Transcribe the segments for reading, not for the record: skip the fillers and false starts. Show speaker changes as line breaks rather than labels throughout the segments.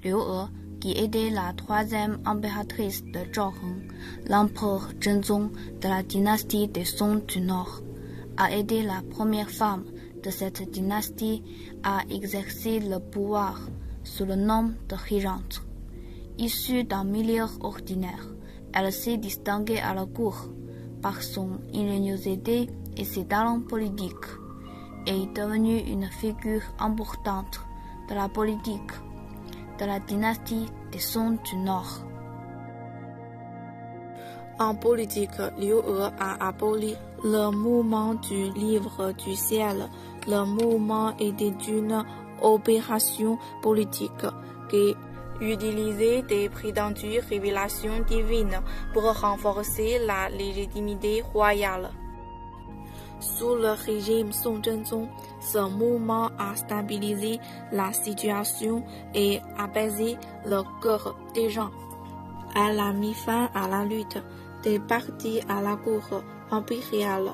Liu He, qui aidait la troisième impératrice de Zhaoheng, l'empereur Zhenzong de la dynastie des Song du Nord, a aidé la première femme de cette dynastie à exercer le pouvoir sous le nom de régente. Issue d'un milieu ordinaire, elle s'est distinguée à la cour par son ingéniosité et ses talents politiques, et est devenue une figure importante de la politique de la dynastie des Song du Nord.
En politique, Liu He a aboli le mouvement du livre du ciel. Le mouvement était une opération politique qui utilisait des prétendues révélations divines pour renforcer la légitimité royale. Sous le régime Song Zhenzong, ce mouvement a stabilisé la situation et apaisé le cœur des gens. Elle a mis fin à la lutte des partis à la cour impériale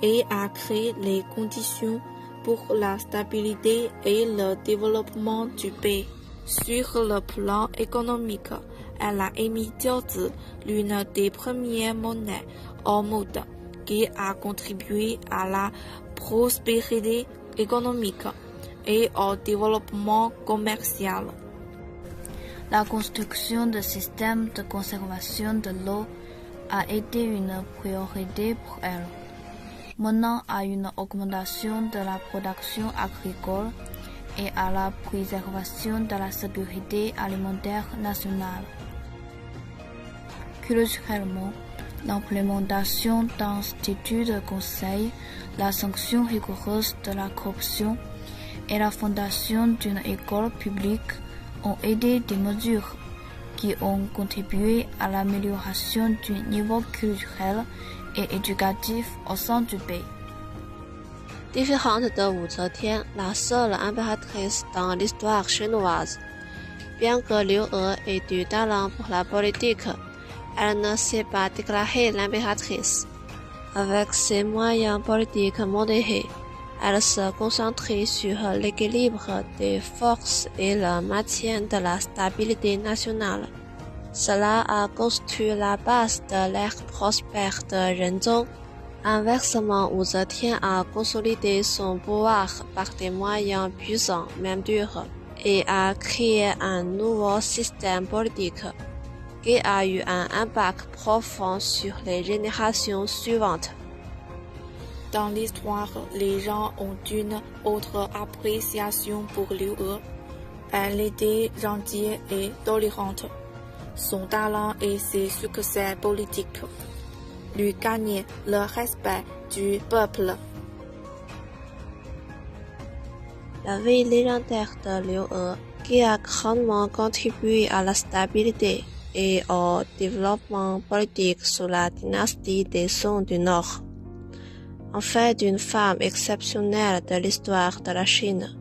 et a créé les conditions pour la stabilité et le développement du pays. Sur le plan économique, elle a émis jiaozi, l'une des premières monnaies au monde, qui a contribué à la prospérité économique et au développement commercial.
La construction de systèmes de conservation de l'eau a été une priorité pour elle, menant à une augmentation de la production agricole et à la préservation de la sécurité alimentaire nationale. Culturellement, l'implémentation d'instituts de conseil, la sanction rigoureuse de la corruption et la fondation d'une école publique ont aidé des mesures qui ont contribué à l'amélioration du niveau culturel et éducatif au sein du pays.
Différente de武则天, la seule impératrice dans l'histoire chinoise. Bien que Liu He ait du talent pour la politique, elle ne s'est pas déclarée l'impératrice. Avec ses moyens politiques modérés, elle se concentrait sur l'équilibre des forces et le maintien de la stabilité nationale. Cela a constitué la base de l'ère prospère de Renzong. Inversement,武则天a consolidé son pouvoir par des moyens puissants, même durs, et a créé un nouveau système politique qui a eu un impact profond sur les générations suivantes.
Dans l'histoire, les gens ont une autre appréciation pour Liu He. Elle était gentille et tolérante. Son talent et ses succès politiques lui gagnaient le respect du peuple.
La vie légendaire de Liu He, qui a grandement contribué à la stabilité et au développement politique sous la dynastie des Song du Nord, en fait d'une femme exceptionnelle de l'histoire de la Chine.